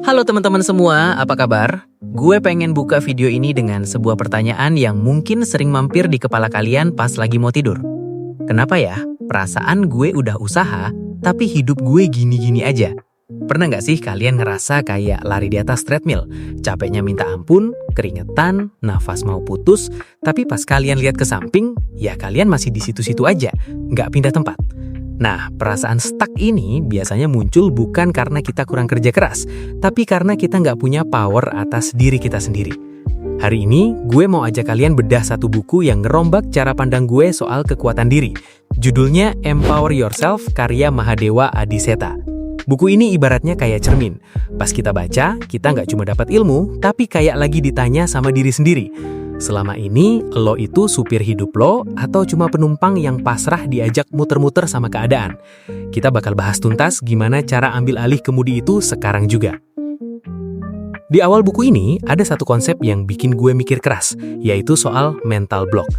Halo teman-teman semua, apa kabar? Gue pengen buka video ini dengan sebuah pertanyaan yang mungkin sering mampir di kepala kalian pas lagi mau tidur. Kenapa ya? Perasaan gue udah usaha, tapi hidup gue gini-gini aja. Pernah nggak sih kalian ngerasa kayak lari di atas treadmill? Capeknya minta ampun, keringetan, nafas mau putus, tapi pas kalian lihat ke samping, ya kalian masih di situ-situ aja, nggak pindah tempat. Nah, perasaan stuck ini biasanya muncul bukan karena kita kurang kerja keras, tapi karena kita nggak punya power atas diri kita sendiri. Hari ini, gue mau ajak kalian bedah satu buku yang ngerombak cara pandang gue soal kekuatan diri. Judulnya Empower Yourself, karya Mahadewa Adiseta. Buku ini ibaratnya kayak cermin. Pas kita baca, kita nggak cuma dapat ilmu, tapi kayak lagi ditanya sama diri sendiri. Selama ini, lo itu supir hidup lo atau cuma penumpang yang pasrah diajak muter-muter sama keadaan? Kita bakal bahas tuntas gimana cara ambil alih kemudi itu sekarang juga. Di awal buku ini, ada satu konsep yang bikin gue mikir keras, yaitu soal mental block.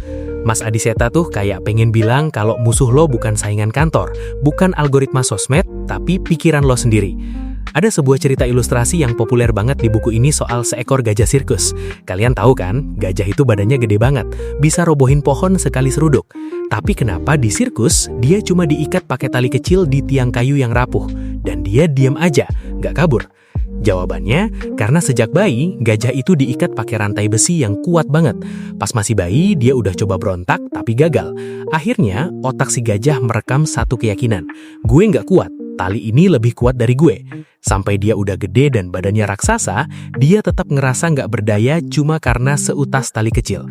Mas Adiseta tuh kayak pengen bilang kalau musuh lo bukan saingan kantor, bukan algoritma sosmed, tapi pikiran lo sendiri. Ada sebuah cerita ilustrasi yang populer banget di buku ini soal seekor gajah sirkus. Kalian tahu kan, gajah itu badannya gede banget, bisa robohin pohon sekali seruduk. Tapi kenapa di sirkus, dia cuma diikat pakai tali kecil di tiang kayu yang rapuh, dan dia diam aja, nggak kabur? Jawabannya, karena sejak bayi, gajah itu diikat pakai rantai besi yang kuat banget. Pas masih bayi, dia udah coba berontak, tapi gagal. Akhirnya, otak si gajah merekam satu keyakinan. Gue nggak kuat, tali ini lebih kuat dari gue. Sampai dia udah gede dan badannya raksasa, dia tetap ngerasa nggak berdaya cuma karena seutas tali kecil.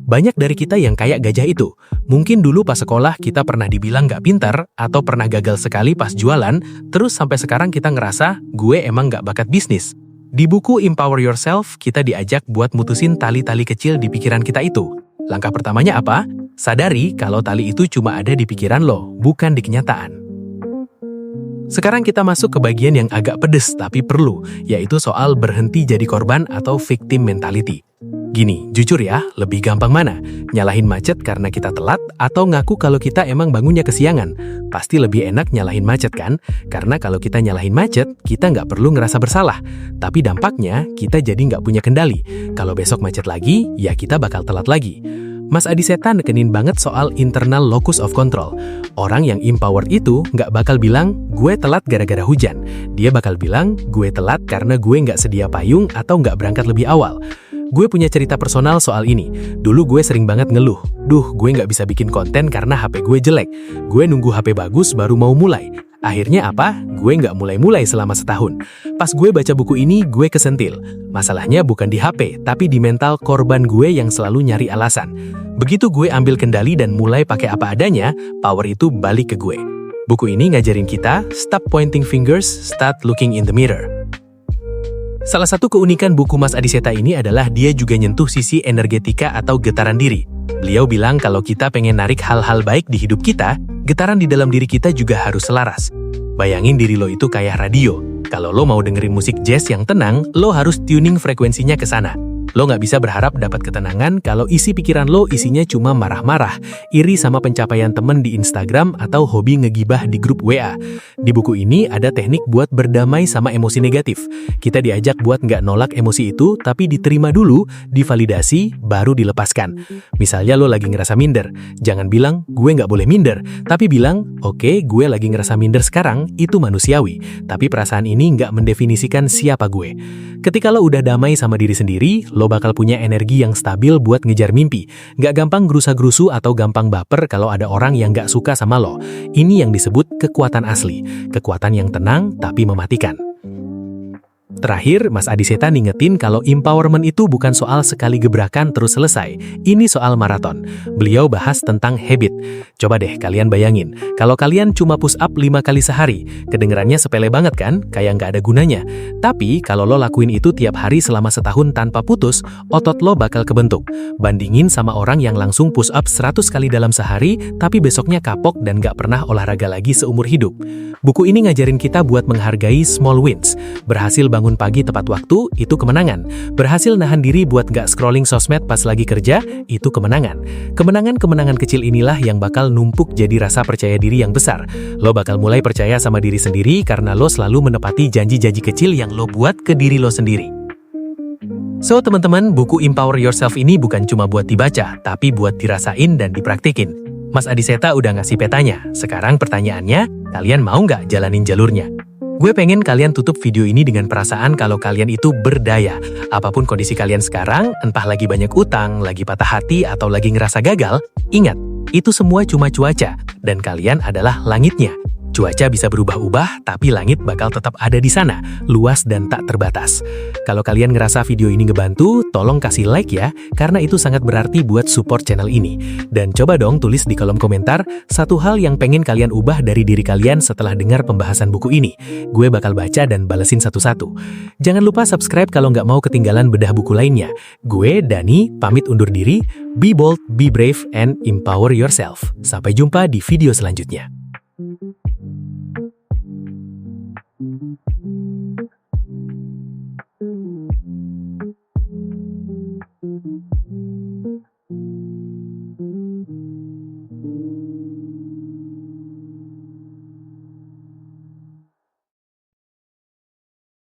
Banyak dari kita yang kayak gajah itu. Mungkin dulu pas sekolah kita pernah dibilang nggak pintar, atau pernah gagal sekali pas jualan, terus sampai sekarang kita ngerasa, gue emang nggak bakat bisnis. Di buku Empower Yourself, kita diajak buat mutusin tali-tali kecil di pikiran kita itu. Langkah pertamanya apa? Sadari kalau tali itu cuma ada di pikiran lo, bukan di kenyataan. Sekarang kita masuk ke bagian yang agak pedes tapi perlu, yaitu soal berhenti jadi korban atau victim mentality. Gini, jujur ya, lebih gampang mana? Nyalahin macet karena kita telat atau ngaku kalau kita emang bangunnya kesiangan? Pasti lebih enak nyalahin macet kan? Karena kalau kita nyalahin macet, kita nggak perlu ngerasa bersalah. Tapi dampaknya, kita jadi nggak punya kendali. Kalau besok macet lagi, ya kita bakal telat lagi. Mas Adiseta nekenin banget soal internal locus of control. Orang yang empowered itu nggak bakal bilang, gue telat gara-gara hujan. Dia bakal bilang, gue telat karena gue nggak sedia payung atau nggak berangkat lebih awal. Gue punya cerita personal soal ini. Dulu gue sering banget ngeluh, gue nggak bisa bikin konten karena HP gue jelek. Gue nunggu HP bagus baru mau mulai. Akhirnya apa? Gue nggak mulai-mulai selama setahun. Pas gue baca buku ini, gue kesentil. Masalahnya bukan di HP, tapi di mental korban gue yang selalu nyari alasan. Begitu gue ambil kendali dan mulai pakai apa adanya, power itu balik ke gue. Buku ini ngajarin kita, stop pointing fingers, start looking in the mirror. Salah satu keunikan buku Mas Adiseta ini adalah dia juga nyentuh sisi energetika atau getaran diri. Beliau bilang kalau kita pengen narik hal-hal baik di hidup kita, getaran di dalam diri kita juga harus selaras. Bayangin diri lo itu kayak radio. Kalau lo mau dengerin musik jazz yang tenang, lo harus tuning frekuensinya ke sana. Lo nggak bisa berharap dapat ketenangan kalau isi pikiran lo isinya cuma marah-marah, iri sama pencapaian temen di Instagram, atau hobi ngegibah di grup WA. Di buku ini ada teknik buat berdamai sama emosi negatif. Kita diajak buat nggak nolak emosi itu, tapi diterima dulu, divalidasi, baru dilepaskan. Misalnya lo lagi ngerasa minder, jangan bilang, gue nggak boleh minder, tapi bilang, oke, gue lagi ngerasa minder sekarang, itu manusiawi, tapi perasaan ini nggak mendefinisikan siapa gue. Ketika lo udah damai sama diri sendiri, lo bakal punya energi yang stabil buat ngejar mimpi. Nggak gampang gerusa-gerusu atau gampang baper kalau ada orang yang nggak suka sama lo. Ini yang disebut kekuatan asli. Kekuatan yang tenang tapi mematikan. Terakhir, Mas Adiseta ngingetin kalau empowerment itu bukan soal sekali gebrakan terus selesai. Ini soal maraton. Beliau bahas tentang habit. Coba deh kalian bayangin, kalau kalian cuma push up 5 kali sehari, kedengerannya sepele banget kan? Kayak nggak ada gunanya. Tapi kalau lo lakuin itu tiap hari selama setahun tanpa putus, otot lo bakal kebentuk. Bandingin sama orang yang langsung push up 100 kali dalam sehari, tapi besoknya kapok dan nggak pernah olahraga lagi seumur hidup. Buku ini ngajarin kita buat menghargai small wins. Berhasil bangun bangun pagi tepat waktu, itu kemenangan. Berhasil nahan diri buat nggak scrolling sosmed pas lagi kerja, itu kemenangan. Kemenangan-kemenangan kecil inilah yang bakal numpuk jadi rasa percaya diri yang besar. Lo bakal mulai percaya sama diri sendiri karena lo selalu menepati janji-janji kecil yang lo buat ke diri lo sendiri. So, teman-teman, buku Empower Yourself ini bukan cuma buat dibaca, tapi buat dirasain dan dipraktikin. Mas Adiseta udah ngasih petanya. Sekarang pertanyaannya, kalian mau nggak jalanin jalurnya? Gue pengen kalian tutup video ini dengan perasaan kalau kalian itu berdaya. Apapun kondisi kalian sekarang, entah lagi banyak utang, lagi patah hati, atau lagi ngerasa gagal, ingat, itu semua cuma cuaca, dan kalian adalah langitnya. Cuaca bisa berubah-ubah, tapi langit bakal tetap ada di sana, luas dan tak terbatas. Kalau kalian ngerasa video ini ngebantu, tolong kasih like ya, karena itu sangat berarti buat support channel ini. Dan coba dong tulis di kolom komentar satu hal yang pengen kalian ubah dari diri kalian setelah dengar pembahasan buku ini. Gue bakal baca dan balesin satu-satu. Jangan lupa subscribe kalau nggak mau ketinggalan bedah buku lainnya. Gue, Dani, pamit undur diri. Be bold, be brave, and empower yourself. Sampai jumpa di video selanjutnya.